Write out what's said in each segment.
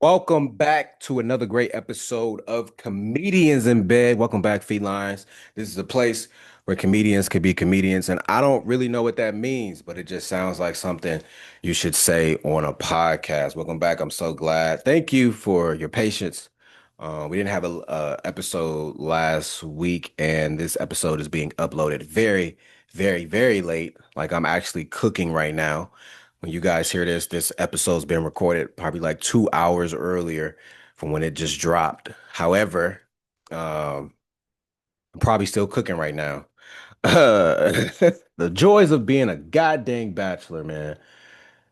Welcome back to another great episode of Comedians in Bed. Welcome back, felines. This is a place where comedians can be comedians, and I don't really know what that means, but it just sounds like something you should say on a podcast. Welcome back. I'm so glad. Thank you for your patience. We didn't have a episode last week, and this episode is being uploaded very, very, very late. Like I'm actually cooking right now. When you guys hear this, this episode's been recorded probably like 2 hours earlier from when it just dropped. However, I'm probably still cooking right now. The joys of being a goddamn bachelor, man.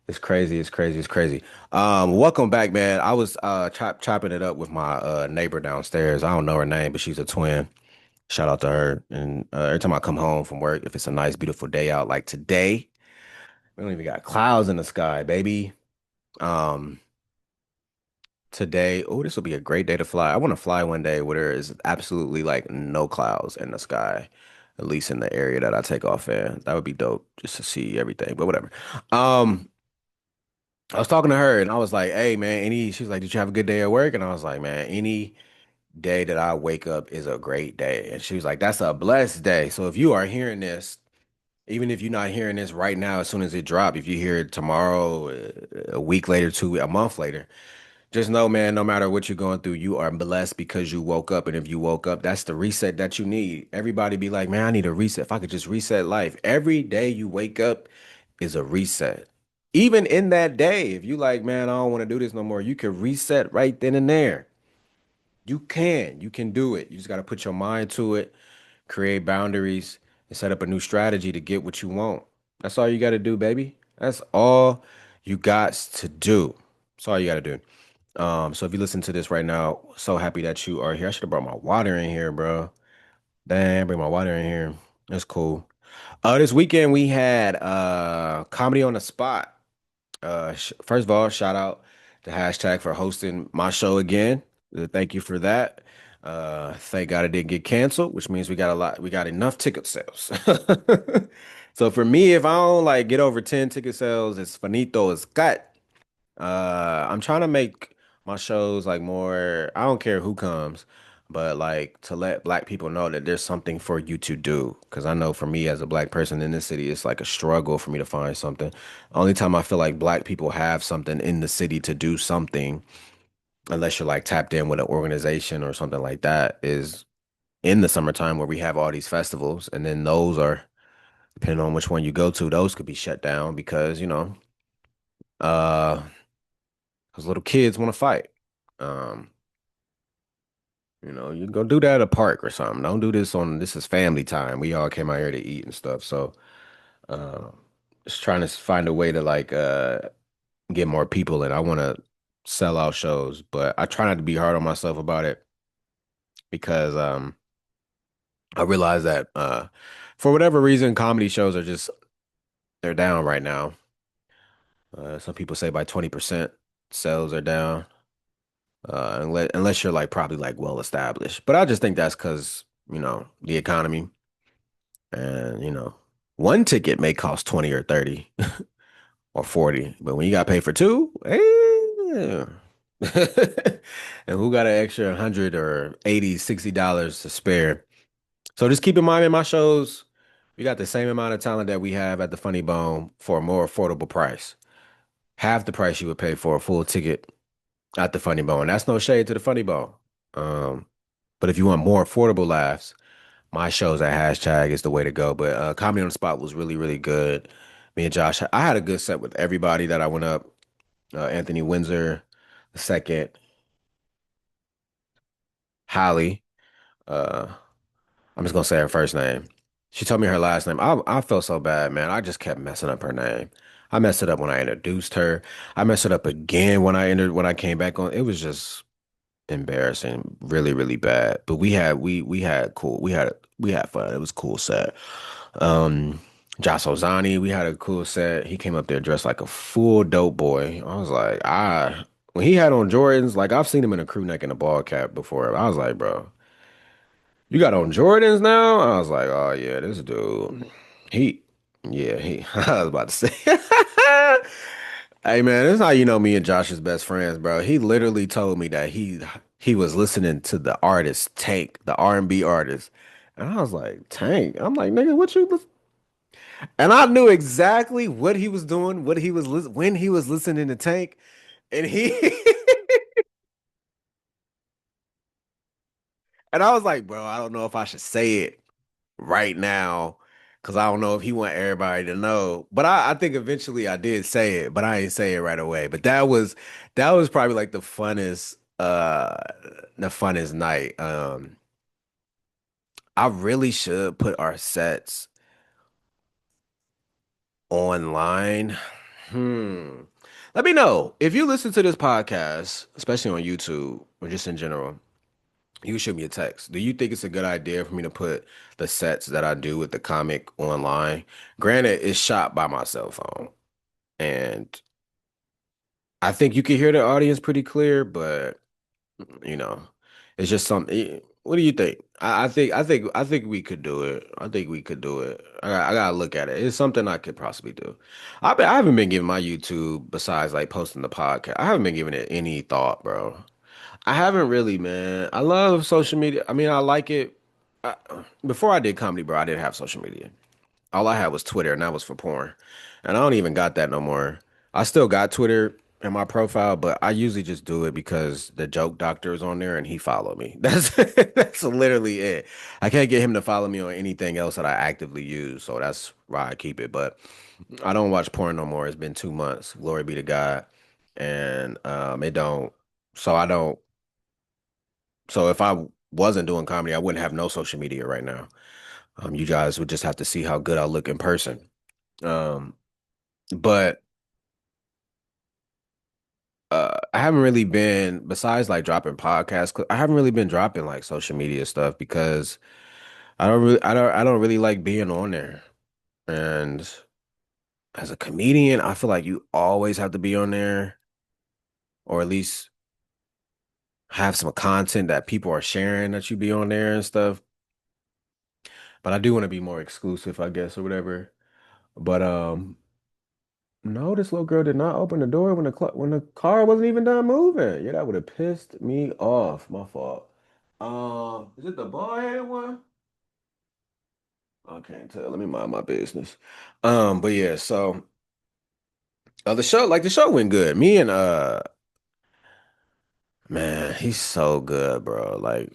It's crazy. It's crazy. It's crazy. Welcome back, man. I was chopping it up with my neighbor downstairs. I don't know her name, but she's a twin. Shout out to her. And every time I come home from work, if it's a nice, beautiful day out like today, we don't even got clouds in the sky, baby. Um, Today, oh, this will be a great day to fly. I want to fly one day where there is absolutely like no clouds in the sky, at least in the area that I take off in. That would be dope just to see everything, but whatever. Um, I was talking to her and I was like, hey man, she was like, did you have a good day at work? And I was like, man, any day that I wake up is a great day. And she was like, that's a blessed day. So if you are hearing this, even if you're not hearing this right now, as soon as it drop, if you hear it tomorrow, a week later, a month later, just know, man, no matter what you're going through, you are blessed because you woke up. And if you woke up, that's the reset that you need. Everybody be like, man, I need a reset. If I could just reset life. Every day you wake up is a reset. Even in that day, if you like, man, I don't want to do this no more, you can reset right then and there. You can do it. You just got to put your mind to it, create boundaries, and set up a new strategy to get what you want. That's all you got to do, baby. That's all you got to do. That's all you got to do. So if you listen to this right now, so happy that you are here. I should have brought my water in here, bro. Damn, bring my water in here. That's cool. This weekend we had comedy on the spot. First of all, shout out to hashtag for hosting my show again. Thank you for that. Thank God it didn't get canceled, which means we got enough ticket sales. So for me, if I don't like get over 10 ticket sales, it's finito, it's cut. I'm trying to make my shows like more, I don't care who comes, but like to let black people know that there's something for you to do. Because I know for me as a black person in this city, it's like a struggle for me to find something. Only time I feel like black people have something in the city to do something, unless you're like tapped in with an organization or something like that, is in the summertime where we have all these festivals. And then those are, depending on which one you go to, those could be shut down because, uh, because little kids want to fight. Um, you go do that at a park or something. Don't do this is family time. We all came out here to eat and stuff. So, uh, just trying to find a way to like get more people in. I want to sell out shows, but I try not to be hard on myself about it because I realize that for whatever reason, comedy shows are just they're down right now. Some people say by 20% sales are down. Unless you're like probably like well established. But I just think that's because, the economy and, one ticket may cost 20 or 30 or 40, but when you got to pay for two, and who got an extra 100 or 80, $60 to spare? So just keep in mind in my shows, we got the same amount of talent that we have at the Funny Bone for a more affordable price. Half the price you would pay for a full ticket at the Funny Bone. That's no shade to the Funny Bone. Um, but if you want more affordable laughs, my shows at hashtag is the way to go. But Comedy on the Spot was really, really good. Me and Josh, I had a good set with everybody that I went up. Anthony Windsor, the second, Holly. Uh, I'm just gonna say her first name. She told me her last name. I felt so bad, man. I just kept messing up her name. I messed it up when I introduced her. I messed it up again when I came back on. It was just embarrassing, really, really bad. But we had cool. We had fun. It was a cool set. Um, Josh Ozani, we had a cool set. He came up there dressed like a full dope boy. I was like, when he had on Jordans, like I've seen him in a crew neck and a ball cap before. I was like, bro, you got on Jordans now? I was like, oh yeah, this dude, he, yeah, he. I was about to say, Hey man, this is how you know me and Josh is best friends, bro. He literally told me that he was listening to the artist Tank, the R&B artist. And I was like, Tank. I'm like, nigga, what you and I knew exactly what he was doing, what he was when he was listening to Tank. And he and I was like, bro, I don't know if I should say it right now because I don't know if he want everybody to know. But I think eventually I did say it, but I ain't say it right away. But that was probably like the funnest night. I really should put our sets online. Hmm. Let me know if you listen to this podcast, especially on YouTube or just in general. You can shoot me a text. Do you think it's a good idea for me to put the sets that I do with the comic online? Granted, it's shot by my cell phone, and I think you can hear the audience pretty clear, but you know, it's just something. What do you think? I think we could do it. I think we could do it. I gotta look at it. It's something I could possibly do. I haven't been giving my YouTube besides like posting the podcast. I haven't been giving it any thought, bro. I haven't really, man. I love social media. I mean, I like it. I, Before I did comedy, bro, I didn't have social media. All I had was Twitter, and that was for porn. And I don't even got that no more. I still got Twitter in my profile, but I usually just do it because the joke doctor is on there and he followed me. That's that's literally it. I can't get him to follow me on anything else that I actively use, so that's why I keep it. But I don't watch porn no more. It's been 2 months. Glory be to God. And it don't. So I don't. So if I wasn't doing comedy, I wouldn't have no social media right now. You guys would just have to see how good I look in person. Um, but I haven't really been, besides like dropping podcasts, I haven't really been dropping like social media stuff because I don't really like being on there. And as a comedian, I feel like you always have to be on there, or at least have some content that people are sharing that you be on there and stuff. But I do want to be more exclusive, I guess, or whatever. But no, this little girl did not open the door when the car wasn't even done moving. Yeah, that would have pissed me off. My fault. Is it the bald headed one? I can't tell. Let me mind my business. But yeah, so the show went good. Me and man, he's so good, bro. Like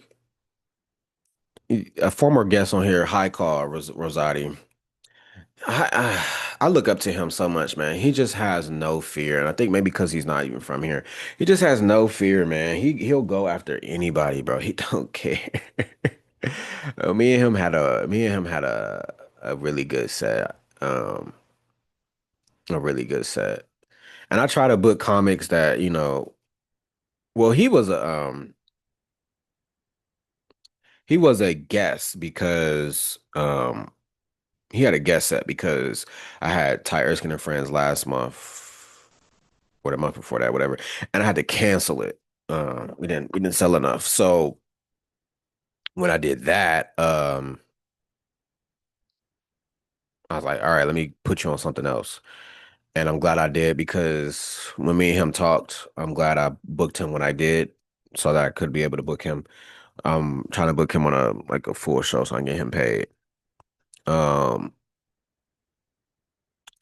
a former guest on here, High Call Rosati. I look up to him so much, man. He just has no fear, and I think maybe because he's not even from here, he just has no fear, man. He'll go after anybody, bro. He don't care. Me and him had a really good set, a really good set, and I try to book comics that well, he was a guest because he had a guest set because I had Ty Erskine and Friends last month or the month before that, whatever, and I had to cancel it. We didn't sell enough. So when I did that, I was like, all right, let me put you on something else. And I'm glad I did because when me and him talked, I'm glad I booked him when I did so that I could be able to book him. I'm trying to book him on a full show so I can get him paid. Um,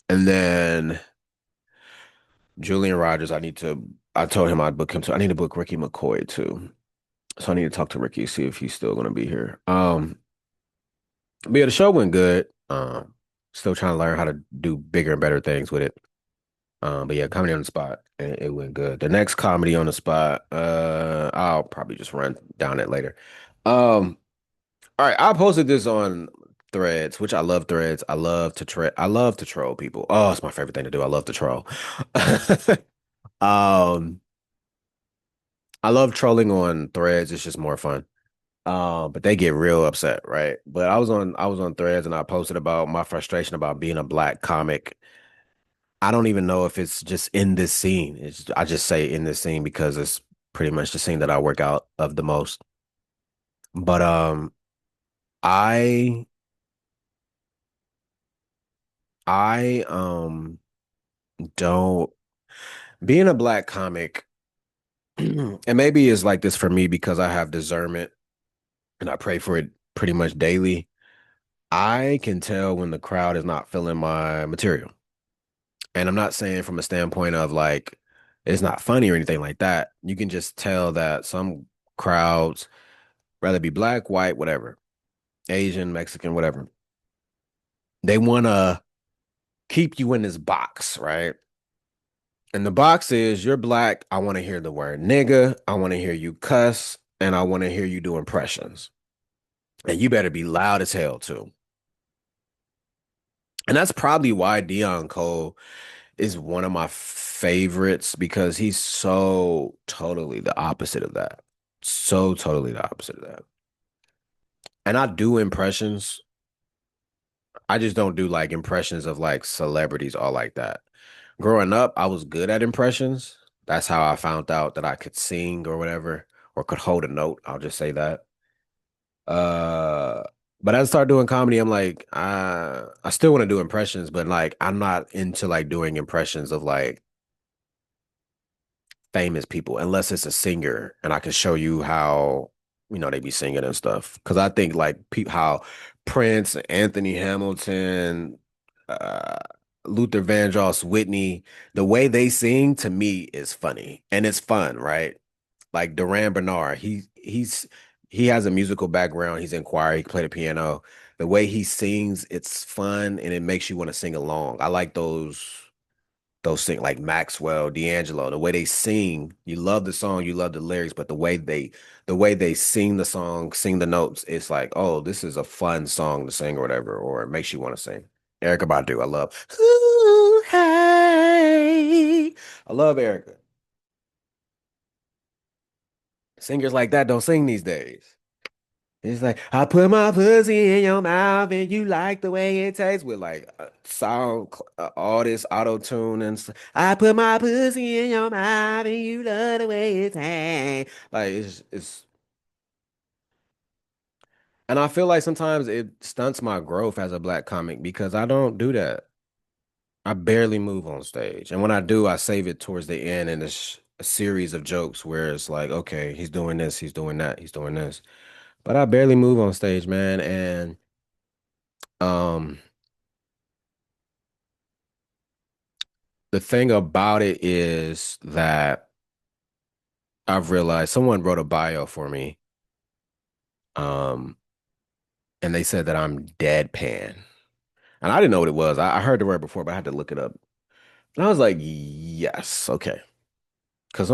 and then Julian Rogers, I told him I'd book him too. I need to book Ricky McCoy too. So I need to talk to Ricky, see if he's still gonna be here. But yeah, the show went good. Still trying to learn how to do bigger and better things with it. But yeah, comedy on the spot, it went good. The next comedy on the spot, I'll probably just run down it later. Um, all right, I posted this on Threads, which I love Threads. I love to troll people. Oh, it's my favorite thing to do. I love to troll. Um, I love trolling on Threads. It's just more fun. But they get real upset, right? But I was on Threads and I posted about my frustration about being a black comic. I don't even know if it's just in this scene. I just say in this scene because it's pretty much the scene that I work out of the most. But I I don't. being a black comic, and maybe it's like this for me because I have discernment and I pray for it pretty much daily. I can tell when the crowd is not feeling my material. And I'm not saying from a standpoint of like it's not funny or anything like that. You can just tell that some crowds, rather be black, white, whatever, Asian, Mexican, whatever, they want to keep you in this box, right? And the box is you're black. I want to hear the word nigga. I want to hear you cuss. And I want to hear you do impressions. And you better be loud as hell too. And that's probably why Dion Cole is one of my favorites because he's so totally the opposite of that. So totally the opposite of that. And I do impressions. I just don't do like impressions of like celebrities all like that. Growing up, I was good at impressions. That's how I found out that I could sing or whatever, or could hold a note. I'll just say that. Uh, but as I started doing comedy, I'm like, I still want to do impressions, but like I'm not into like doing impressions of like famous people unless it's a singer and I can show you how they be singing and stuff. Because I think like how Prince, Anthony Hamilton, uh, Luther Vandross, Whitney, the way they sing to me is funny and it's fun, right? Like Duran Bernard, he has a musical background. He's in choir. He can play the piano. The way he sings, it's fun and it makes you want to sing along. I like those sing like Maxwell, D'Angelo, the way they sing, you love the song, you love the lyrics, but the way they sing the song, sing the notes, it's like, oh, this is a fun song to sing or whatever, or it makes you want to sing. Erica Badu, I love. Ooh, hey. I love Erica. Singers like that don't sing these days. It's like I put my pussy in your mouth and you like the way it tastes with like all this auto tune and I put my pussy in your mouth and you love the way it tastes. Like it's and I feel like sometimes it stunts my growth as a black comic because I don't do that. I barely move on stage, and when I do, I save it towards the end and it's a series of jokes where it's like, okay, he's doing this, he's doing that, he's doing this. But I barely move on stage, man, and um. the thing about it is that I've realized someone wrote a bio for me, um, and they said that I'm deadpan. And I didn't know what it was. I heard the word before, but I had to look it up. And I was like, yes, okay. Because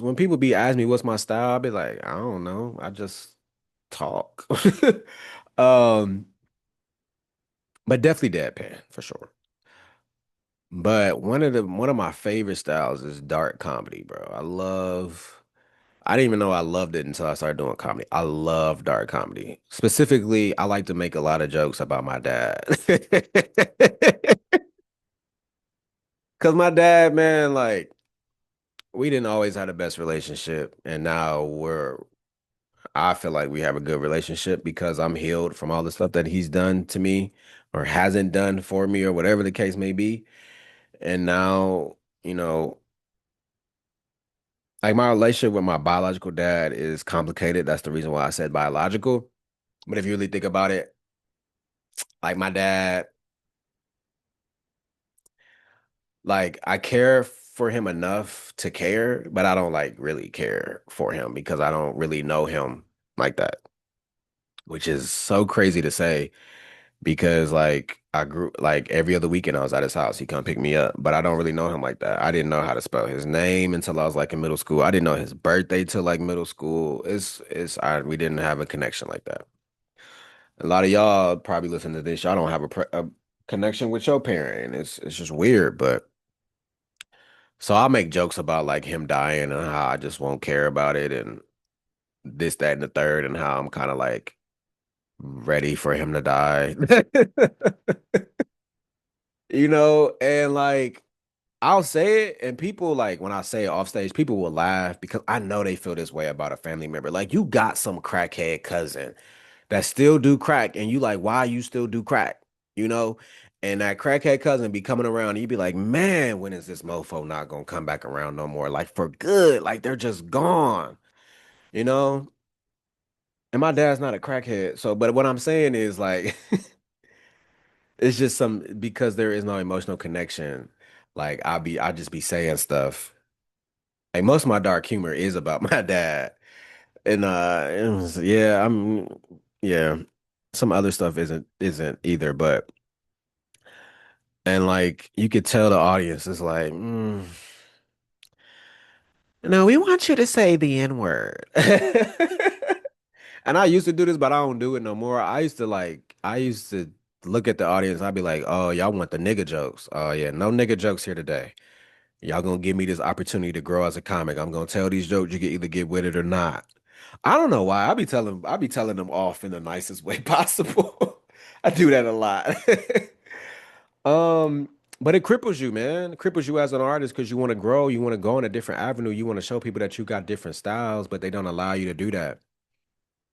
when people be asking me what's my style, I'll be like, I don't know. I just talk. Um, but definitely deadpan for sure. But one of my favorite styles is dark comedy, bro. I didn't even know I loved it until I started doing comedy. I love dark comedy. Specifically, I like to make a lot of jokes about my dad. Because my dad, man, like, we didn't always have the best relationship. And now I feel like we have a good relationship because I'm healed from all the stuff that he's done to me or hasn't done for me or whatever the case may be. And now, you know, like my relationship with my biological dad is complicated. That's the reason why I said biological. But if you really think about it, like my dad, like I care for him enough to care, but I don't like really care for him because I don't really know him like that, which is so crazy to say because like I grew like every other weekend I was at his house. He come pick me up, but I don't really know him like that. I didn't know how to spell his name until I was like in middle school. I didn't know his birthday till like middle school. We didn't have a connection like that. A lot of y'all probably listen to this. Y'all don't have a connection with your parent, and it's just weird. But so I'll make jokes about like him dying and how I just won't care about it, and this, that, and the third, and how I'm kind of like ready for him to die. And like I'll say it, and people like when I say it off stage, people will laugh because I know they feel this way about a family member. Like you got some crackhead cousin that still do crack, and you like, why you still do crack? You know? And that crackhead cousin be coming around, and you be like, man, when is this mofo not gonna come back around no more? Like for good. Like they're just gone, you know? And my dad's not a crackhead. So, but what I'm saying is like it's just some because there is no emotional connection. Like I just be saying stuff. Like most of my dark humor is about my dad. And yeah, yeah. Some other stuff isn't either, but and like you could tell the audience is like, no, we want you to say the N-word. And I used to do this, but I don't do it no more. I used to look at the audience. I'd be like, oh, y'all want the nigga jokes. Oh yeah, no nigga jokes here today. Y'all gonna give me this opportunity to grow as a comic. I'm gonna tell these jokes. You can either get with it or not. I don't know why. I be telling them off in the nicest way possible. I do that a lot. Um, but it cripples you, man. It cripples you as an artist because you want to grow, you want to go in a different avenue, you want to show people that you got different styles, but they don't allow you to do that.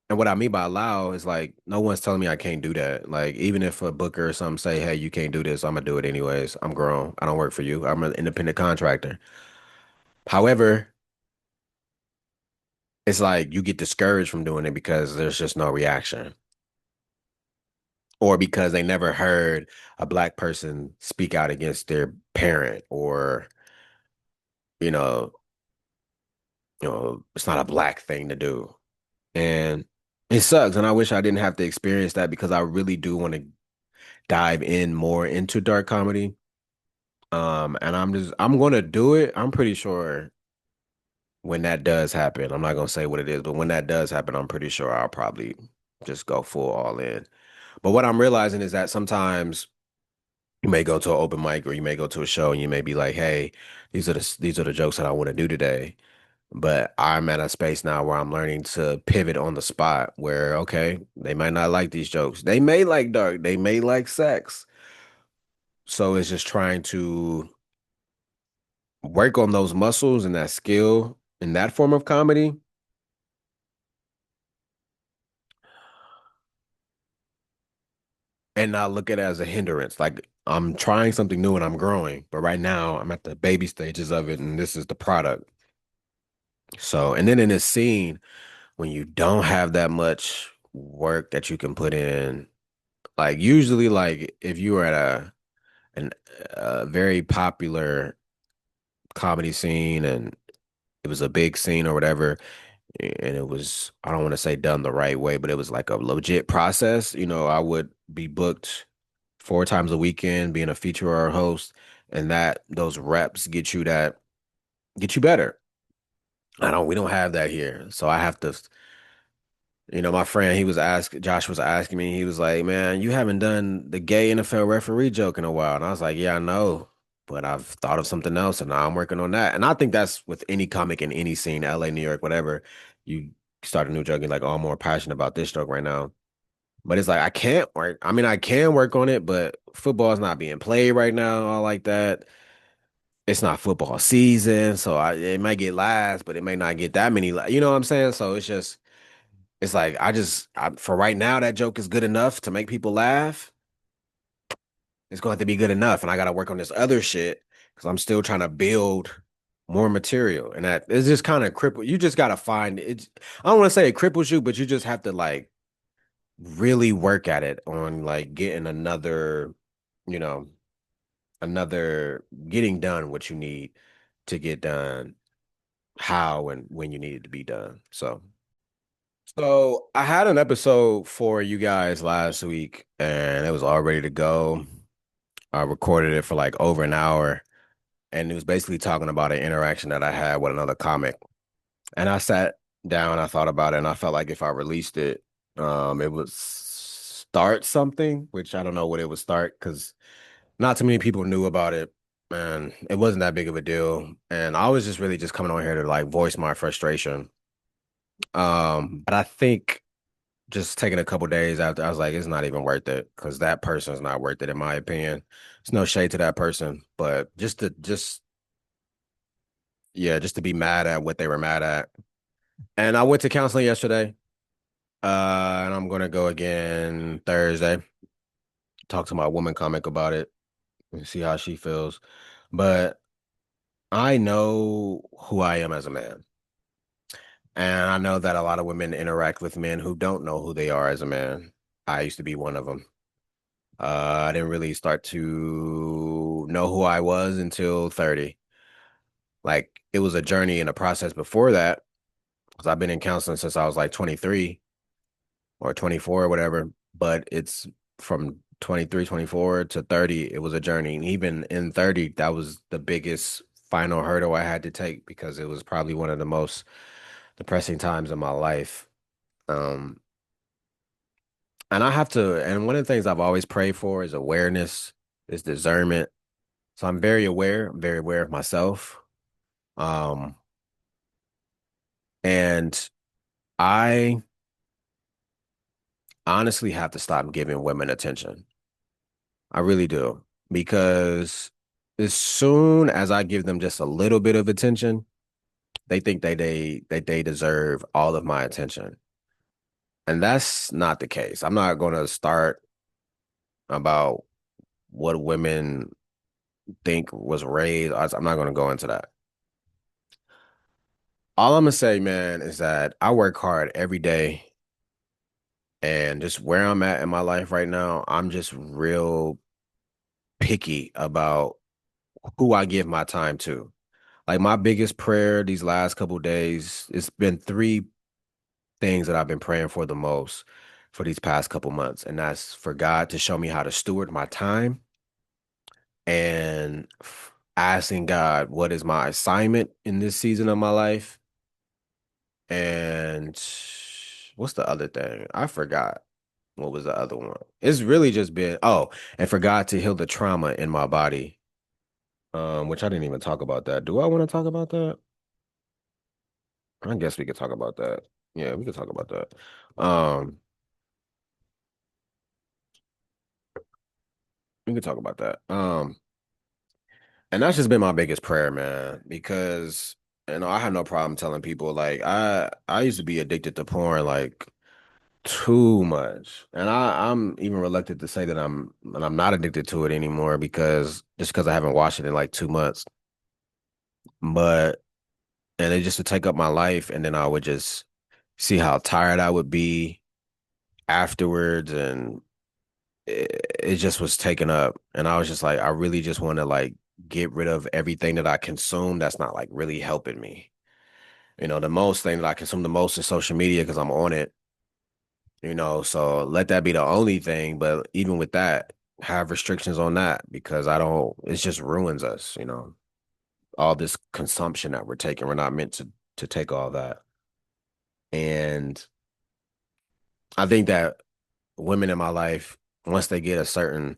And what I mean by allow is like no one's telling me I can't do that. Like even if a booker or something say, "Hey, you can't do this," I'm gonna do it anyways. I'm grown. I don't work for you. I'm an independent contractor. However, it's like you get discouraged from doing it because there's just no reaction, or because they never heard a black person speak out against their parent, or you know, it's not a black thing to do. And it sucks. And I wish I didn't have to experience that because I really do want to dive in more into dark comedy. And I'm gonna do it. I'm pretty sure when that does happen, I'm not gonna say what it is, but when that does happen, I'm pretty sure I'll probably just go full all in. But what I'm realizing is that sometimes you may go to an open mic or you may go to a show and you may be like, hey, these are the jokes that I want to do today. But I'm at a space now where I'm learning to pivot on the spot where, okay, they might not like these jokes. They may like dark, they may like sex. So it's just trying to work on those muscles and that skill in that form of comedy and not look at it as a hindrance. Like I'm trying something new and I'm growing, but right now I'm at the baby stages of it and this is the product. So, and then in this scene, when you don't have that much work that you can put in, like usually like if you were at an a very popular comedy scene and it was a big scene or whatever, and it was I don't want to say done the right way, but it was like a legit process. I would be booked 4 times a weekend, being a feature or a host, and that those reps get you better. We don't have that here, so I have to. My friend, Josh was asking me, he was like, man, you haven't done the gay NFL referee joke in a while. And I was like, yeah, I know, but I've thought of something else and now I'm working on that. And I think that's with any comic in any scene, LA, New York, whatever, you start a new joke, you're like, oh, I'm more passionate about this joke right now. But it's like, I can't work. I mean, I can work on it, but football is not being played right now, all like that. It's not football season, so it might get laughs, but it may not get that many. You know what I'm saying? So it's like for right now that joke is good enough to make people laugh. It's going to have to be good enough, and I got to work on this other shit because I'm still trying to build more material, and that is just kind of cripple. You just got to find it. I don't want to say it cripples you, but you just have to like really work at it on like getting you know, another getting done what you need to get done, how and when you need it to be done. So I had an episode for you guys last week and it was all ready to go. I recorded it for like over an hour and it was basically talking about an interaction that I had with another comic. And I sat down, I thought about it, and I felt like if I released it, it would start something, which I don't know what it would start because not too many people knew about it. And it wasn't that big of a deal. And I was just really just coming on here to like voice my frustration. But I think just taking a couple days after, I was like, it's not even worth it because that person's not worth it, in my opinion. It's no shade to that person, but yeah, just to be mad at what they were mad at. And I went to counseling yesterday, and I'm gonna go again Thursday. talk to my woman comic about it and see how she feels. But I know who I am as a man. And I know that a lot of women interact with men who don't know who they are as a man. I used to be one of them. I didn't really start to know who I was until 30. Like it was a journey and a process before that, because I've been in counseling since I was like 23 or 24 or whatever. But it's from 23, 24 to 30, it was a journey. And even in 30, that was the biggest final hurdle I had to take because it was probably one of the most depressing times in my life. Um, and I have to, and one of the things I've always prayed for is awareness, is discernment. So I'm very aware of myself. Um, and I honestly have to stop giving women attention. I really do. Because as soon as I give them just a little bit of attention, they think they deserve all of my attention. And that's not the case. I'm not going to start about what women think was raised. I'm not going to go into that. All I'm gonna say, man, is that I work hard every day and just where I'm at in my life right now, I'm just real picky about who I give my time to. Like my biggest prayer these last couple days, it's been three things that I've been praying for the most for these past couple months, and that's for God to show me how to steward my time and asking God what is my assignment in this season of my life. And what's the other thing? I forgot. What was the other one? It's really just been, oh, and forgot to heal the trauma in my body. Which I didn't even talk about that. Do I want to talk about that? I guess we could talk about that. Yeah, we could talk about that. We could talk about that. And that's just been my biggest prayer, man, because I have no problem telling people like I used to be addicted to porn like too much. And I'm even reluctant to say that I'm not addicted to it anymore because I haven't watched it in like 2 months. But and it just to take up my life and then I would just see how tired I would be afterwards and it just was taken up and I was just like I really just want to like get rid of everything that I consume that's not like really helping me. The most thing that I consume the most is social media because I'm on it, so let that be the only thing. But even with that, have restrictions on that because I don't, it just ruins us, all this consumption that we're taking. We're not meant to take all that. And I think that women in my life, once they get a certain,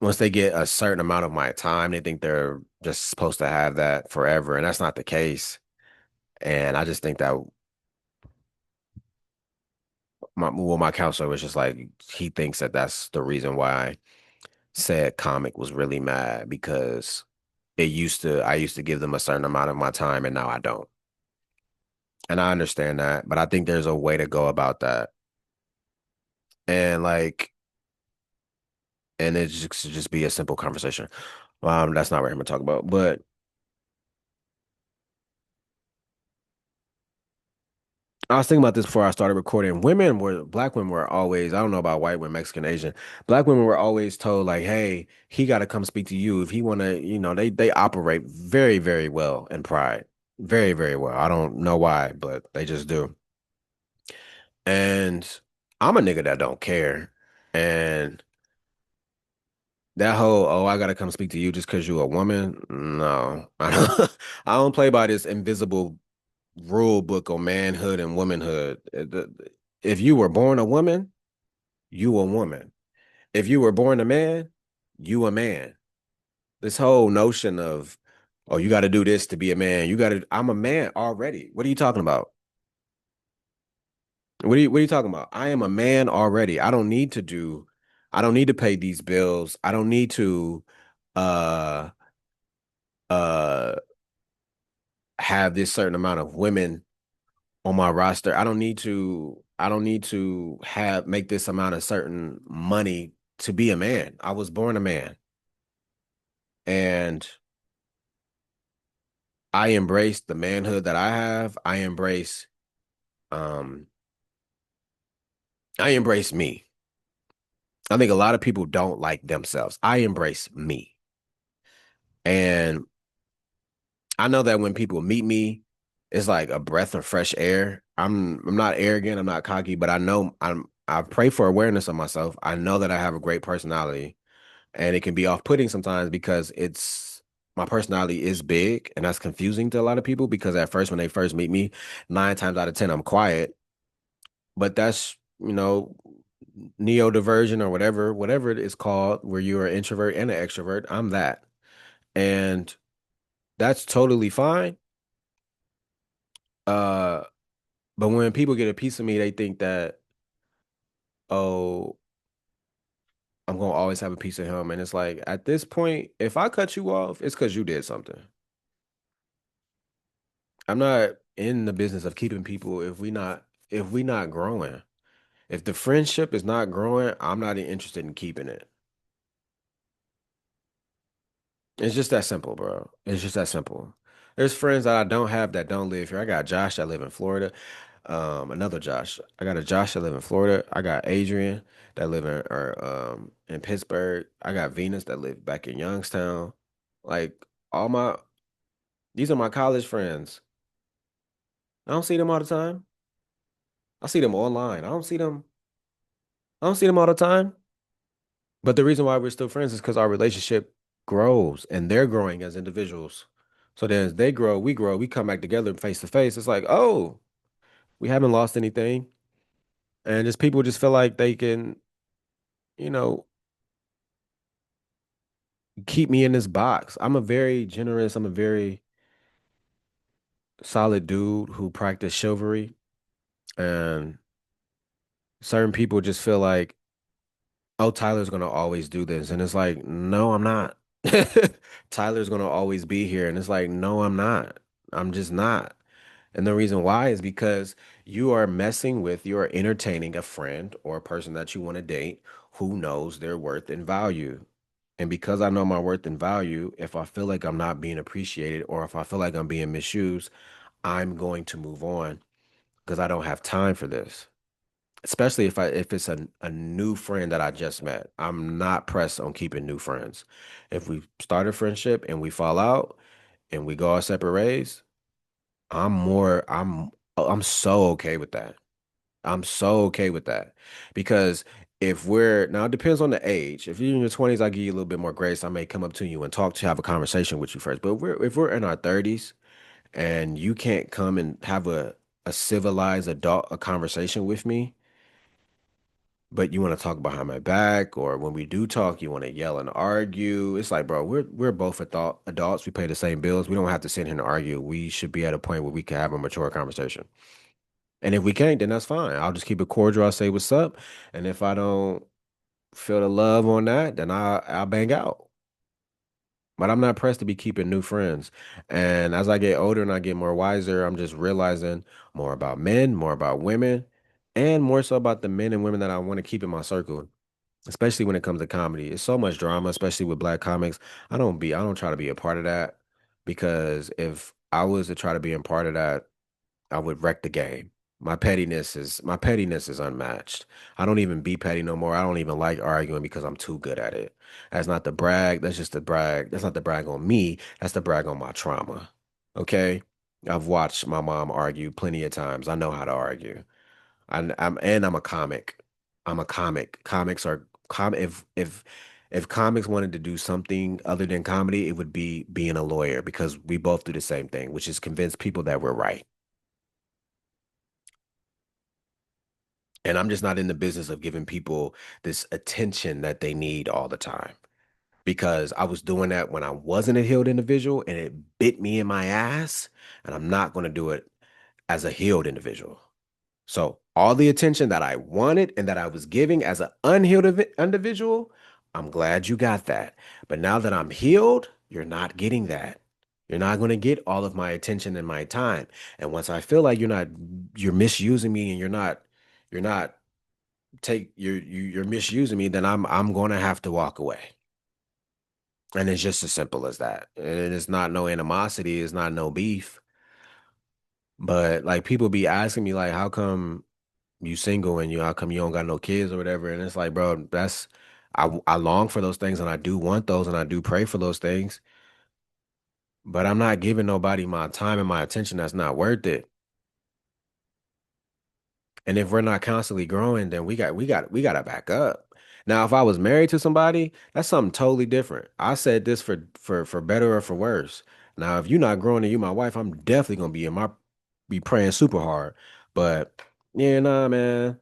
once they get a certain amount of my time, they think they're just supposed to have that forever. And that's not the case. And I just think that my counselor was just like, he thinks that that's the reason why said comic was really mad because I used to give them a certain amount of my time and now I don't. And I understand that, but I think there's a way to go about that. And like, and it just should just be a simple conversation. That's not what I'm gonna talk about. But I was thinking about this before I started recording. Black women were always, I don't know about white women, Mexican, Asian. Black women were always told like, hey, he got to come speak to you if he want to, they operate very, very well in pride. Very, very well. I don't know why, but they just do. And I'm a nigga that don't care. And that whole, oh, I gotta come speak to you just because you're a woman. No, I don't, I don't play by this invisible rule book on manhood and womanhood. If you were born a woman, you a woman. If you were born a man, you a man. This whole notion of, oh, you got to do this to be a man. I'm a man already. What are you talking about? What are you talking about? I am a man already. I don't need to pay these bills. I don't need to uh uh have this certain amount of women on my roster. I don't need to have make this amount of certain money. to be a man. I was born a man, and I embrace the manhood that I have. Um I embrace me. I think a lot of people don't like themselves. I embrace me. And I know that when people meet me, it's like a breath of fresh air. I'm not arrogant, I'm not cocky, but I pray for awareness of myself. I know that I have a great personality, and it can be off-putting sometimes because it's my personality is big, and that's confusing to a lot of people because at first when they first meet me, 9 times out of 10 I'm quiet, but that's, neurodiversion or whatever it is called, where you're an introvert and an extrovert. I'm that. And that's totally fine. Uh, but when people get a piece of me, they think that, oh, I'm gonna always have a piece of him. And it's like at this point, if I cut you off, it's because you did something. I'm not in the business of keeping people if we not growing. If the friendship is not growing, I'm not interested in keeping it. It's just that simple, bro. It's just that simple. There's friends that I don't have that don't live here. I got Josh that live in Florida. Another Josh. I got a Josh that live in Florida. I got Adrian that live in Pittsburgh. I got Venus that live back in Youngstown. Like all my these are my college friends. I don't see them all the time. I see them online. I don't see them all the time. But the reason why we're still friends is because our relationship grows and they're growing as individuals. So then as they grow, we come back together face to face. It's like, oh, we haven't lost anything. And just people just feel like they can, you know, keep me in this box. I'm a very solid dude who practice chivalry. And certain people just feel like, oh, Tyler's gonna always do this. And it's like, no, I'm not. Tyler's gonna always be here. And it's like, no, I'm not. I'm just not. And the reason why is because you are entertaining a friend or a person that you want to date who knows their worth and value. And because I know my worth and value, if I feel like I'm not being appreciated or if I feel like I'm being misused, I'm going to move on because I don't have time for this. Especially if it's a new friend that I just met. I'm not pressed on keeping new friends. If we start a friendship and we fall out and we go our separate ways, I'm more I'm so okay with that. I'm so okay with that because if we're now it depends on the age. If you're in your 20s, I give you a little bit more grace. I may come up to you and talk to have a conversation with you first. But if we're in our 30s and you can't come and have a civilized adult a conversation with me, but you want to talk behind my back, or when we do talk, you want to yell and argue. It's like, bro, we're both adults. We pay the same bills. We don't have to sit here and argue. We should be at a point where we can have a mature conversation. And if we can't, then that's fine. I'll just keep it cordial. I'll say what's up. And if I don't feel the love on that, then I'll bang out. But I'm not pressed to be keeping new friends. And as I get older and I get more wiser, I'm just realizing more about men, more about women, and more so about the men and women that I want to keep in my circle, especially when it comes to comedy. It's so much drama, especially with black comics. I don't try to be a part of that because if I was to try to be a part of that, I would wreck the game. My pettiness is unmatched. I don't even be petty no more. I don't even like arguing because I'm too good at it. That's not the brag. That's just the brag. That's not the brag on me. That's the brag on my trauma. Okay? I've watched my mom argue plenty of times. I know how to argue. I'm a comic. I'm a comic. Comics are if comics wanted to do something other than comedy, it would be being a lawyer because we both do the same thing, which is convince people that we're right. And I'm just not in the business of giving people this attention that they need all the time because I was doing that when I wasn't a healed individual and it bit me in my ass. And I'm not going to do it as a healed individual. So, all the attention that I wanted and that I was giving as an unhealed individual, I'm glad you got that. But now that I'm healed, you're not getting that. You're not going to get all of my attention and my time. And once I feel like you're misusing me and you're not you're misusing me, then I'm gonna have to walk away. And it's just as simple as that. And it's not no animosity, it's not no beef. But like people be asking me like, how come you single and you how come you don't got no kids or whatever? And it's like, bro, that's I long for those things and I do want those and I do pray for those things, but I'm not giving nobody my time and my attention that's not worth it. And if we're not constantly growing, then we got to back up. Now, if I was married to somebody, that's something totally different. I said this for better or for worse. Now, if you're not growing and you my wife, I'm definitely gonna be praying super hard. But yeah, nah, man.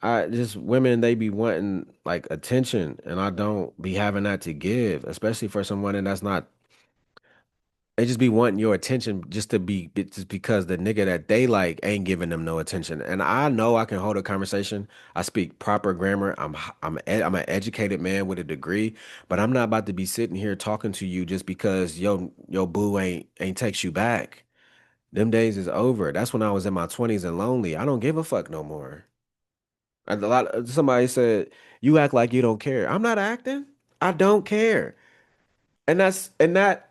I just women they be wanting like attention, and I don't be having that to give, especially for someone and that's not they just be wanting your attention just to be just because the nigga that they like ain't giving them no attention. And I know I can hold a conversation. I speak proper grammar. I'm an educated man with a degree, but I'm not about to be sitting here talking to you just because yo boo ain't takes you back. Them days is over. That's when I was in my 20s and lonely. I don't give a fuck no more. Somebody said you act like you don't care. I'm not acting. I don't care. And that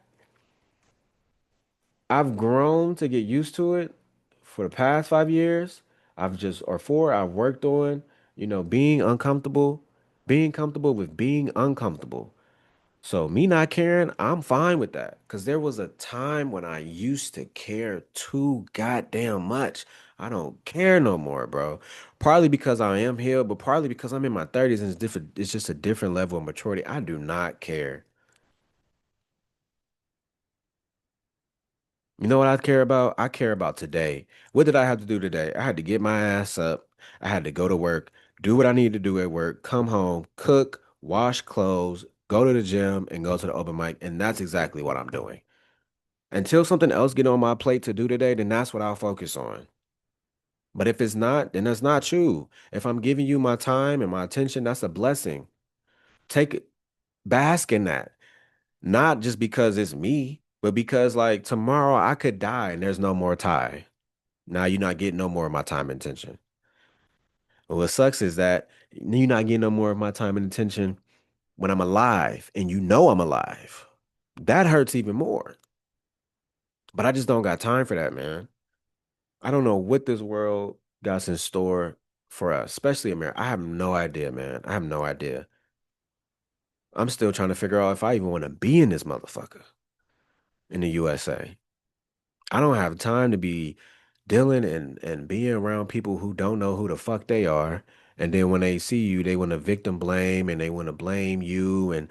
I've grown to get used to it for the past 5 years. Or four, I've worked on, being comfortable with being uncomfortable. So me not caring, I'm fine with that. Because there was a time when I used to care too goddamn much. I don't care no more, bro. Partly because I am healed, but partly because I'm in my 30s and it's different. It's just a different level of maturity. I do not care. You know what I care about? I care about today. What did I have to do today? I had to get my ass up. I had to go to work, do what I need to do at work, come home, cook, wash clothes, go to the gym, and go to the open mic. And that's exactly what I'm doing. Until something else get on my plate to do today, then that's what I'll focus on. But if it's not, then that's not you. If I'm giving you my time and my attention, that's a blessing. Take it, bask in that. Not just because it's me, but because like tomorrow I could die and there's no more Ty. Now you're not getting no more of my time and attention. But what sucks is that you're not getting no more of my time and attention when I'm alive and you know I'm alive. That hurts even more. But I just don't got time for that, man. I don't know what this world got in store for us, especially America. I have no idea, man. I have no idea. I'm still trying to figure out if I even want to be in this motherfucker in the USA. I don't have time to be dealing and being around people who don't know who the fuck they are. And then when they see you, they want to victim blame and they want to blame you and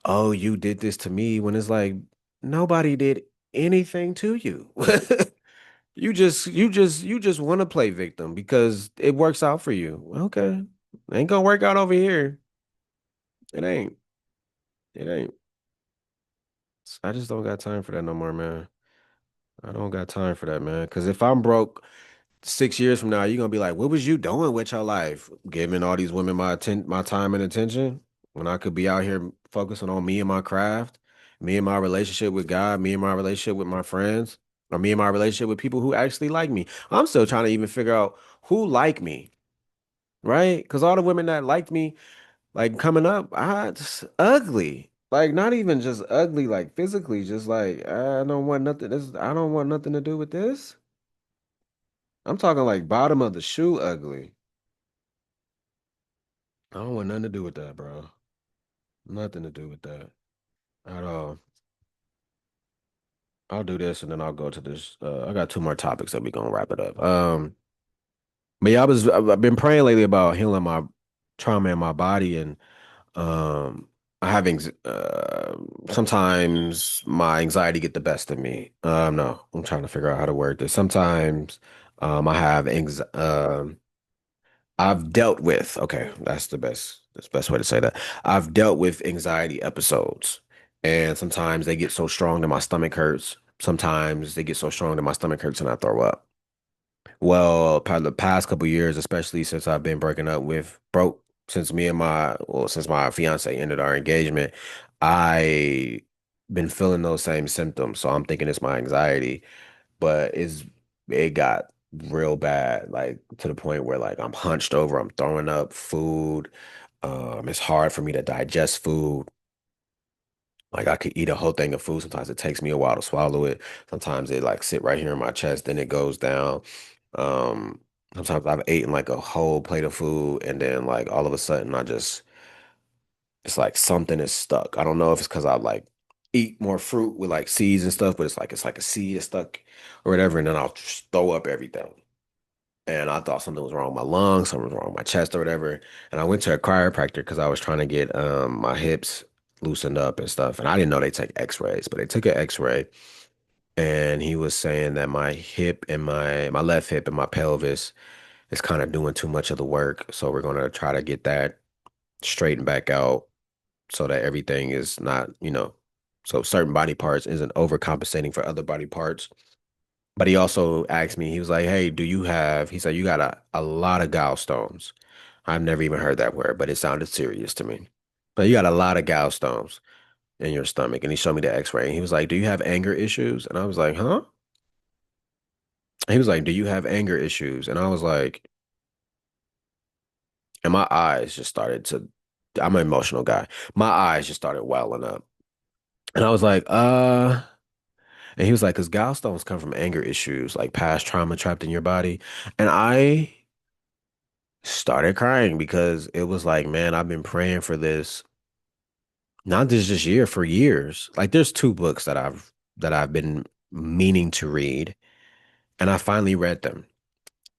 oh, you did this to me when it's like nobody did anything to you. You just want to play victim because it works out for you. Okay. Ain't gonna work out over here. It ain't. It ain't. I just don't got time for that no more, man. I don't got time for that, man. Because if I'm broke 6 years from now, you're gonna be like, what was you doing with your life? Giving all these women my time and attention when I could be out here focusing on me and my craft, me and my relationship with God, me and my relationship with my friends, or me and my relationship with people who actually like me. I'm still trying to even figure out who like me, right? Because all the women that liked me, like coming up, I just ugly. Like not even just ugly, like physically, just like I don't want nothing. I don't want nothing to do with this. I'm talking like bottom of the shoe ugly. I don't want nothing to do with that, bro. Nothing to do with that at all. I'll do this and then I'll go to this. I got two more topics that we gonna wrap it up. But yeah, I've been praying lately about healing my trauma in my body and I have sometimes my anxiety get the best of me. No, I'm trying to figure out how to word this. Sometimes I have I've dealt with, okay, that's the best way to say that. I've dealt with anxiety episodes, and sometimes they get so strong that my stomach hurts. Sometimes they get so strong that my stomach hurts and I throw up. Well, probably the past couple years, especially since I've been breaking up with broke since since my fiance ended our engagement, I been feeling those same symptoms. So I'm thinking it's my anxiety, but it got real bad, like to the point where like I'm hunched over, I'm throwing up food. It's hard for me to digest food. Like I could eat a whole thing of food. Sometimes it takes me a while to swallow it. Sometimes it like sit right here in my chest, then it goes down. Um, Sometimes I've eaten like a whole plate of food and then like all of a sudden it's like something is stuck. I don't know if it's because I like eat more fruit with like seeds and stuff, but it's like a seed is stuck or whatever, and then I'll just throw up everything. And I thought something was wrong with my lungs, something was wrong with my chest or whatever. And I went to a chiropractor because I was trying to get my hips loosened up and stuff. And I didn't know they take x-rays, but they took an x-ray and he was saying that my hip and my left hip and my pelvis is kind of doing too much of the work. So we're gonna try to get that straightened back out so that everything is not, so certain body parts isn't overcompensating for other body parts. But he also asked me, he was like, hey, he said, you got a lot of gallstones. I've never even heard that word, but it sounded serious to me. But you got a lot of gallstones in your stomach. And he showed me the x-ray. And he was like, do you have anger issues? And I was like, huh? He was like, do you have anger issues? And I was like, and my eyes just started to, I'm an emotional guy. My eyes just started welling up. And I was like, and he was like, because gallstones come from anger issues, like past trauma trapped in your body. And I started crying because it was like, man, I've been praying for this, not this year, for years. Like there's two books that I've been meaning to read, and I finally read them.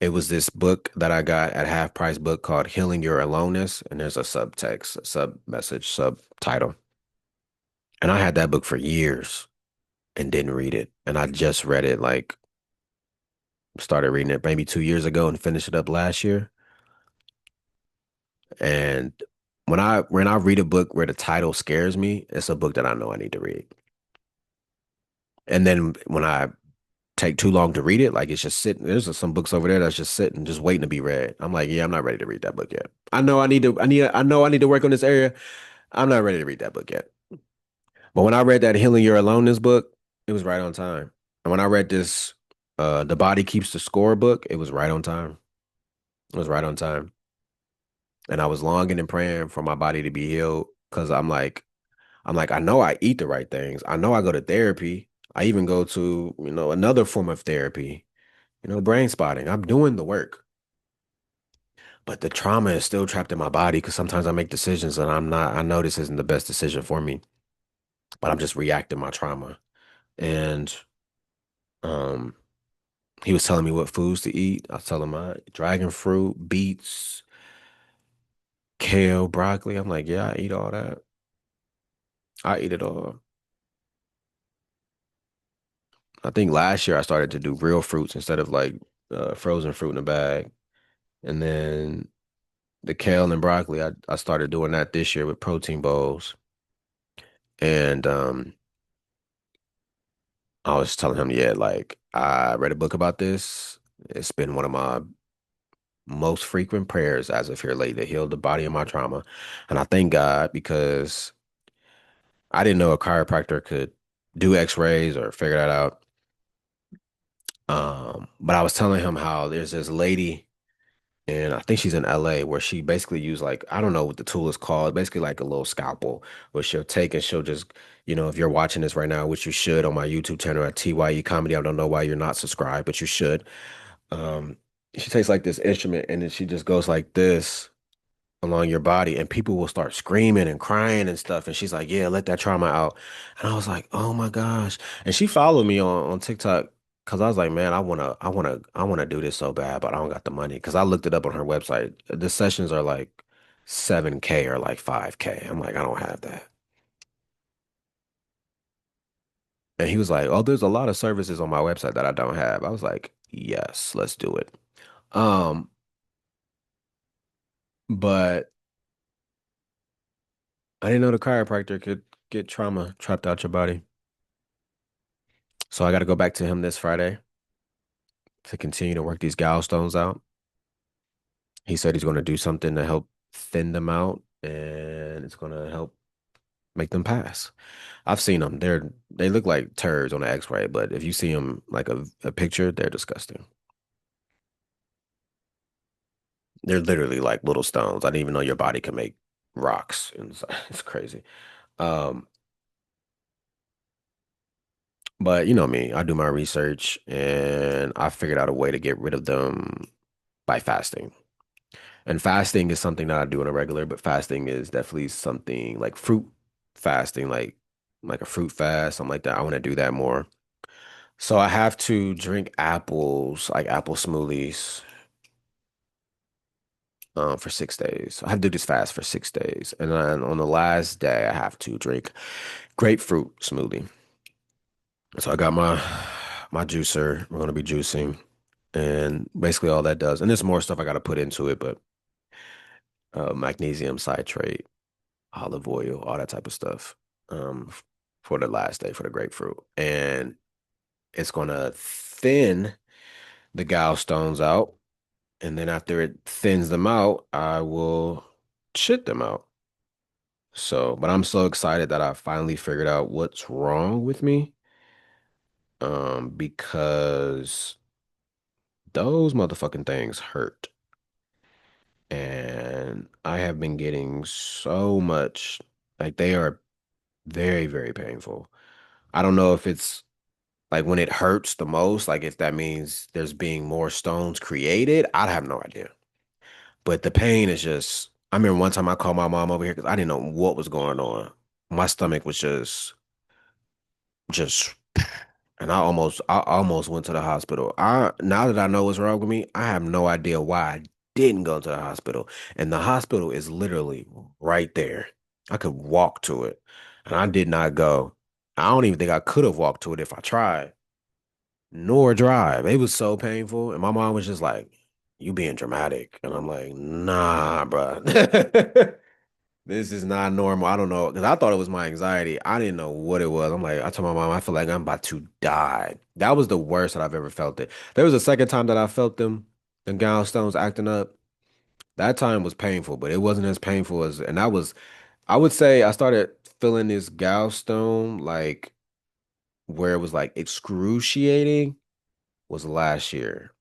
It was this book that I got at half price book called Healing Your Aloneness, and there's a subtext, a sub message, subtitle. And I had that book for years and didn't read it. And I just read it, like started reading it maybe 2 years ago and finished it up last year. And when I read a book where the title scares me, it's a book that I know I need to read. And then when I take too long to read it, like it's just sitting, there's some books over there that's just sitting, just waiting to be read. I'm like, yeah, I'm not ready to read that book yet. I know I need to work on this area. I'm not ready to read that book yet. But when I read that Healing Your Aloneness book, it was right on time. And when I read this The Body Keeps the Score book, it was right on time. It was right on time. And I was longing and praying for my body to be healed because I know I eat the right things. I know I go to therapy. I even go to, another form of therapy, brain spotting. I'm doing the work. But the trauma is still trapped in my body because sometimes I make decisions and I know this isn't the best decision for me, but I'm just reacting my trauma. And um he was telling me what foods to eat. I was telling him dragon fruit, beets, kale, broccoli. I'm like, yeah, I eat all that. I eat it all. I think last year I started to do real fruits instead of like frozen fruit in a bag. And then the kale and broccoli, I started doing that this year with protein bowls. And I was telling him, yeah, like I read a book about this. It's been one of my most frequent prayers as of here lately to heal the body of my trauma. And I thank God because I didn't know a chiropractor could do x-rays or figure that out. But I was telling him how there's this lady and I think she's in LA where she basically used like I don't know what the tool is called, basically like a little scalpel where she'll take and she'll just, if you're watching this right now, which you should on my YouTube channel at TYE Comedy, I don't know why you're not subscribed, but you should. Um, she takes like this instrument and then she just goes like this along your body and people will start screaming and crying and stuff. And she's like, yeah, let that trauma out. And I was like, oh my gosh. And she followed me on TikTok because I was like, man, I wanna do this so bad, but I don't got the money. Cause I looked it up on her website. The sessions are like 7K or like 5K. I'm like, I don't have that. And he was like, oh, there's a lot of services on my website that I don't have. I was like, yes, let's do it. Um, but I didn't know the chiropractor could get trauma trapped out your body. So I got to go back to him this Friday to continue to work these gallstones out. He said he's going to do something to help thin them out and it's going to help make them pass. I've seen them. They look like turds on the x-ray, but if you see them like a picture, they're disgusting. They're literally like little stones. I didn't even know your body could make rocks. And it's crazy. Um, but you know me, I do my research and I figured out a way to get rid of them by fasting. And fasting is something that I do on a regular, but fasting is definitely something like fruit fasting, like a fruit fast, something like that. I want to do that more. So I have to drink apples, like apple smoothies, for 6 days. So I have to do this fast for 6 days. And then on the last day, I have to drink grapefruit smoothie. So I got my juicer. We're gonna be juicing, and basically all that does, and there's more stuff I got to put into it, but magnesium citrate, olive oil, all that type of stuff, for the last day for the grapefruit, and it's gonna thin the gallstones out, and then after it thins them out, I will shit them out. So, but I'm so excited that I finally figured out what's wrong with me, because those motherfucking things hurt. And I have been getting so much, like they are very, very painful. I don't know if it's like when it hurts the most, like if that means there's being more stones created, I have no idea. But the pain is just, I remember one time I called my mom over here because I didn't know what was going on. My stomach was just and I almost went to the hospital. Now that I know what's wrong with me, I have no idea why I didn't go to the hospital. And the hospital is literally right there. I could walk to it. And I did not go. I don't even think I could have walked to it if I tried, nor drive. It was so painful. And my mom was just like, "You being dramatic." And I'm like, "Nah, bro." This is not normal. I don't know. Because I thought it was my anxiety. I didn't know what it was. I'm like, I told my mom, I feel like I'm about to die. That was the worst that I've ever felt it. There was a second time that I felt them, the gallstones acting up. That time was painful, but it wasn't as painful as, and that was, I would say I started feeling this gallstone like where it was like excruciating was last year,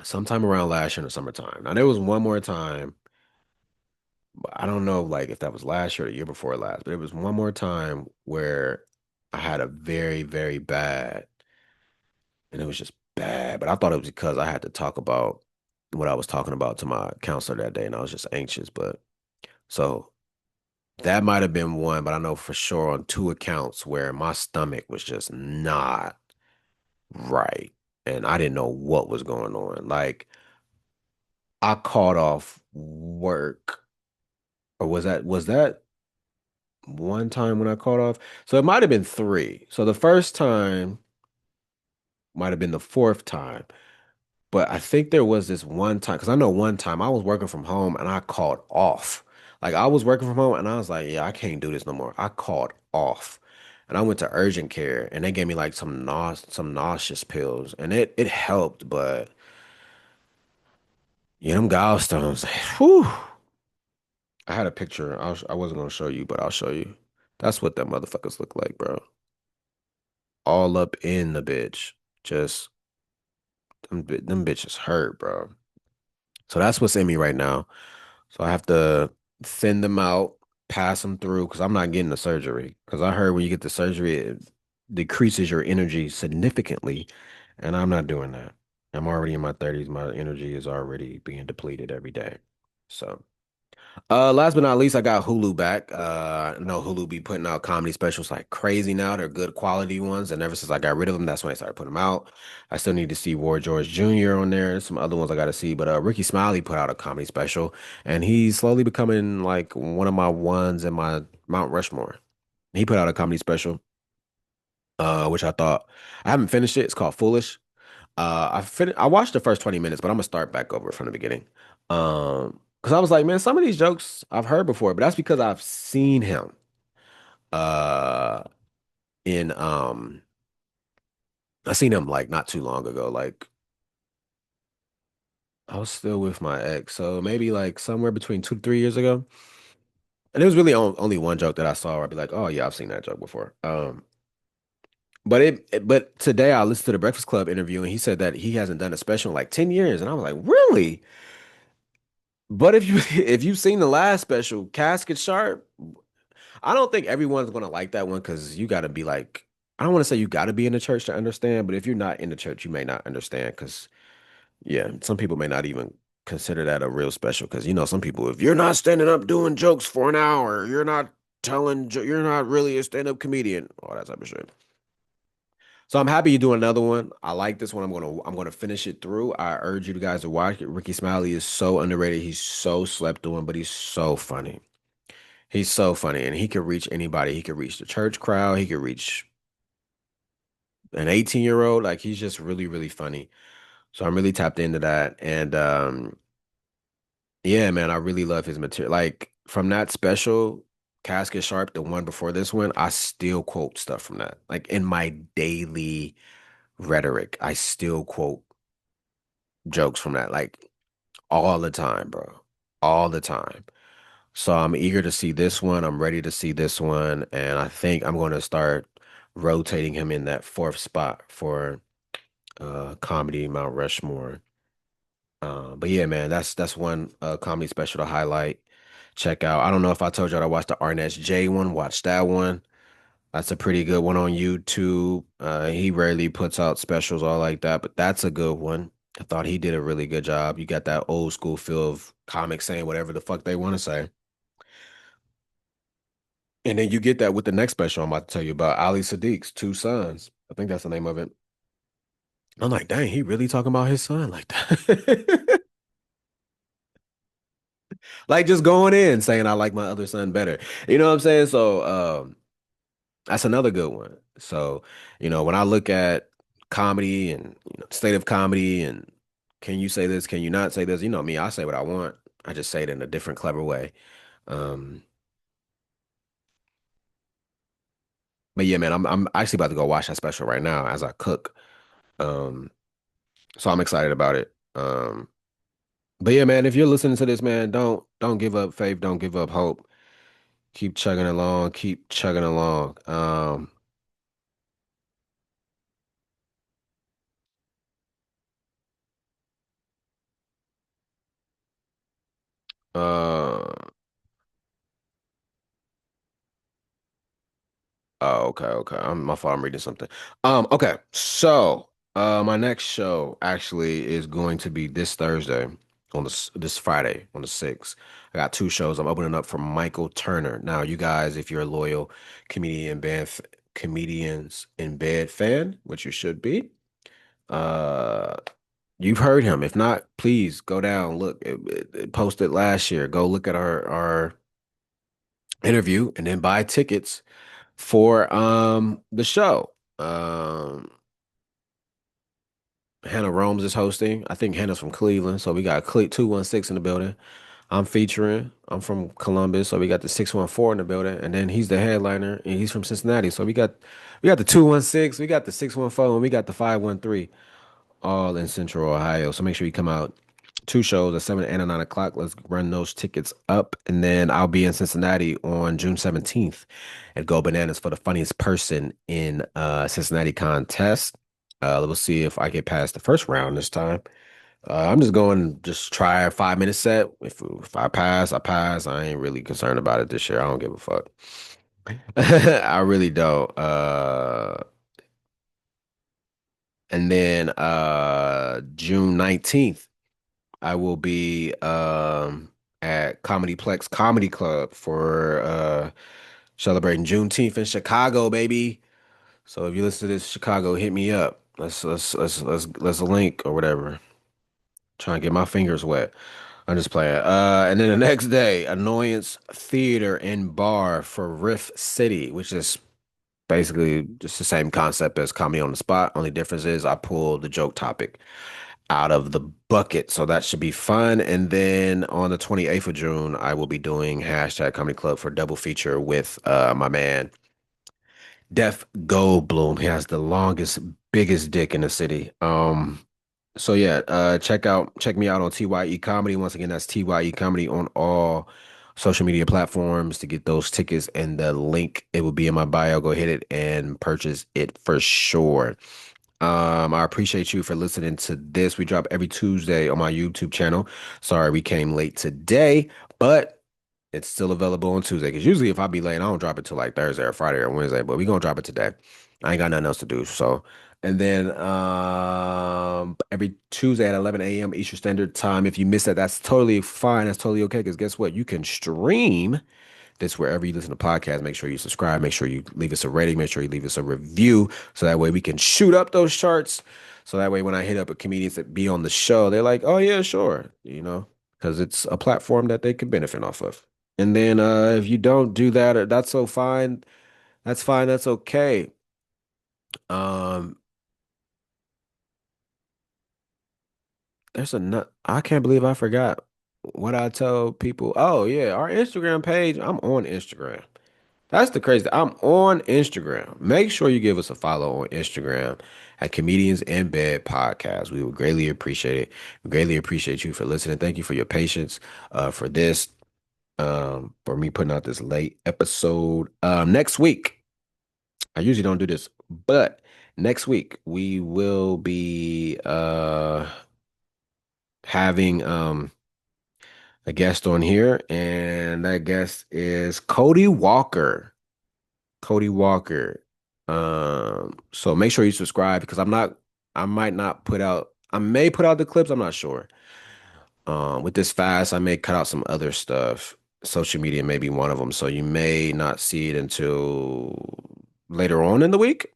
sometime around last year in the summertime. Now there was one more time. I don't know like if that was last year or the year before last, but it was one more time where I had a very, very bad, and it was just bad. But I thought it was because I had to talk about what I was talking about to my counselor that day, and I was just anxious. But so that might have been one, but I know for sure on two accounts where my stomach was just not right, and I didn't know what was going on. Like I called off work, or was that one time when I called off? So it might have been three. So the first time might have been the fourth time. But I think there was this one time, because I know one time I was working from home and I called off. Like I was working from home and I was like, yeah, I can't do this no more. I called off. And I went to urgent care and they gave me like some nauseous pills and it helped, but yeah, them gallstones, whew. I had a picture. I wasn't gonna show you, but I'll show you. That's what them motherfuckers look like, bro. All up in the bitch. Just them bitches hurt, bro. So that's what's in me right now. So I have to thin them out, pass them through, because I'm not getting the surgery. Because I heard when you get the surgery, it decreases your energy significantly, and I'm not doing that. I'm already in my 30s. My energy is already being depleted every day. So. Last but not least, I got Hulu back. I know Hulu be putting out comedy specials like crazy now. They're good quality ones. And ever since I got rid of them, that's when I started putting them out. I still need to see War George Jr. on there. Some other ones I got to see. But Ricky Smiley put out a comedy special, and he's slowly becoming like one of my ones in my Mount Rushmore. He put out a comedy special, which I thought I haven't finished it. It's called Foolish. I watched the first 20 minutes, but I'm gonna start back over from the beginning. Because I was like, man, some of these jokes I've heard before, but that's because I've seen him uh in I seen him like not too long ago. Like I was still with my ex, so maybe like somewhere between 2 to 3 years ago. And it was really only one joke that I saw where I'd be like, oh yeah, I've seen that joke before. But today I listened to the Breakfast Club interview and he said that he hasn't done a special in like 10 years. And I was like, really? But if you if you've seen the last special, Casket Sharp, I don't think everyone's gonna like that one because you gotta be like, I don't want to say you gotta be in the church to understand, but if you're not in the church, you may not understand because yeah, some people may not even consider that a real special because you know some people, if you're not standing up doing jokes for an hour, you're not you're not really a stand-up comedian, all that type of shit. So I'm happy you're doing another one. I like this one. I'm gonna finish it through. I urge you guys to watch it. Ricky Smiley is so underrated. He's so slept on, but he's so funny. He's so funny, and he could reach anybody. He could reach the church crowd. He could reach an 18-year-old. Like he's just really, really funny. So I'm really tapped into that. And yeah, man, I really love his material. Like from that special, Casket Sharp, the one before this one, I still quote stuff from that. Like in my daily rhetoric, I still quote jokes from that. Like all the time, bro. All the time. So I'm eager to see this one. I'm ready to see this one. And I think I'm going to start rotating him in that fourth spot for comedy Mount Rushmore. But yeah, man, that's one comedy special to highlight. Check out. I don't know if I told you I watched the Arnett J one. Watch that one. That's a pretty good one on YouTube. He rarely puts out specials all like that, but that's a good one. I thought he did a really good job. You got that old school feel of comics saying whatever the fuck they want to say. And then you get that with the next special I'm about to tell you about, Ali Sadiq's Two Sons. I think that's the name of it. I'm like, dang, he really talking about his son like that. Like just going in saying I like my other son better. You know what I'm saying? So that's another good one. So, when I look at comedy and state of comedy and can you say this, can you not say this? You know me, I say what I want. I just say it in a different, clever way. Um, but yeah, man, I'm actually about to go watch that special right now as I cook. Um, so I'm excited about it. But yeah, man, if you're listening to this, man, don't give up faith, don't give up hope. Keep chugging along, keep chugging along. Uh, oh, okay, okay. My fault. I'm reading something. Okay. So, my next show actually is going to be this Thursday this Friday on the 6th. I got two shows. I'm opening up for Michael Turner. Now, you guys, if you're a loyal comedians in bed fan, which you should be, uh, you've heard him. If not, please go down, look. It posted last year. Go look at our interview and then buy tickets for the show. Um Hannah Rome's is hosting. I think Hannah's from Cleveland, so we got Cle 216 in the building. I'm featuring. I'm from Columbus, so we got the 614 in the building, and then he's the headliner, and he's from Cincinnati. So we got the 216, we got the 614, and we got the 513 all in Central Ohio. So make sure you come out. Two shows at 7 and 9 o'clock. Let's run those tickets up. And then I'll be in Cincinnati on June 17th and go bananas for the funniest person in Cincinnati contest. We'll see if I get past the first round this time. I'm just going just try a 5 minute set. If I pass, I pass. I ain't really concerned about it this year. I don't give a fuck. I really don't. And then June 19th. I will be at Comedyplex Comedy Club for celebrating Juneteenth in Chicago, baby. So if you listen to this, Chicago, hit me up. Let's link or whatever. Trying to get my fingers wet. I'm just playing. And then the next day, Annoyance Theater and Bar for Riff City, which is basically just the same concept as Comedy on the Spot. Only difference is I pull the joke topic out of the bucket. So that should be fun. And then on the 28th of June, I will be doing hashtag Comedy Club for double feature with my man, Def Goldblum. He has the longest, biggest dick in the city. So yeah, check me out on TYE Comedy. Once again, that's TYE Comedy on all social media platforms to get those tickets and the link. It will be in my bio. Go hit it and purchase it for sure. I appreciate you for listening to this. We drop every Tuesday on my YouTube channel. Sorry we came late today, but it's still available on Tuesday. Because usually if I be late, I don't drop it till like Thursday or Friday or Wednesday, but we gonna drop it today. I ain't got nothing else to do. So, and then every Tuesday at 11 a.m. Eastern Standard Time. If you miss that, that's totally fine. That's totally okay. Because guess what? You can stream this wherever you listen to podcasts. Make sure you subscribe. Make sure you leave us a rating. Make sure you leave us a review. So that way we can shoot up those charts. So that way when I hit up a comedians that be on the show, they're like, oh yeah, sure. Because it's a platform that they can benefit off of. And then if you don't do that, that's so fine. That's fine. That's okay. Um, there's a nut. I can't believe I forgot what I told people. Oh yeah, our Instagram page. I'm on Instagram. That's the crazy. I'm on Instagram. Make sure you give us a follow on Instagram at Comedians in Bed Podcast. We would greatly appreciate it. We greatly appreciate you for listening. Thank you for your patience for this, for me putting out this late episode. Next week, I usually don't do this, but next week we will be having a guest on here, and that guest is Cody Walker. Cody Walker. So make sure you subscribe because I might not put out, I may put out the clips, I'm not sure. With this fast, I may cut out some other stuff. Social media may be one of them, so you may not see it until later on in the week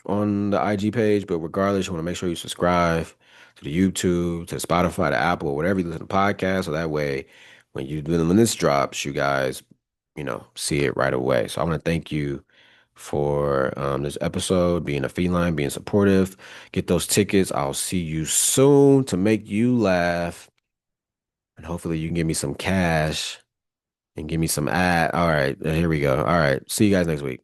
on the IG page. But regardless, you want to make sure you subscribe to the YouTube, to Spotify, to Apple, whatever you listen to podcasts, so that way when this drops, you guys, see it right away. So I want to thank you for this episode, being a feline, being supportive. Get those tickets. I'll see you soon to make you laugh. And hopefully you can give me some cash and give me some ad. All right, here we go. All right. See you guys next week.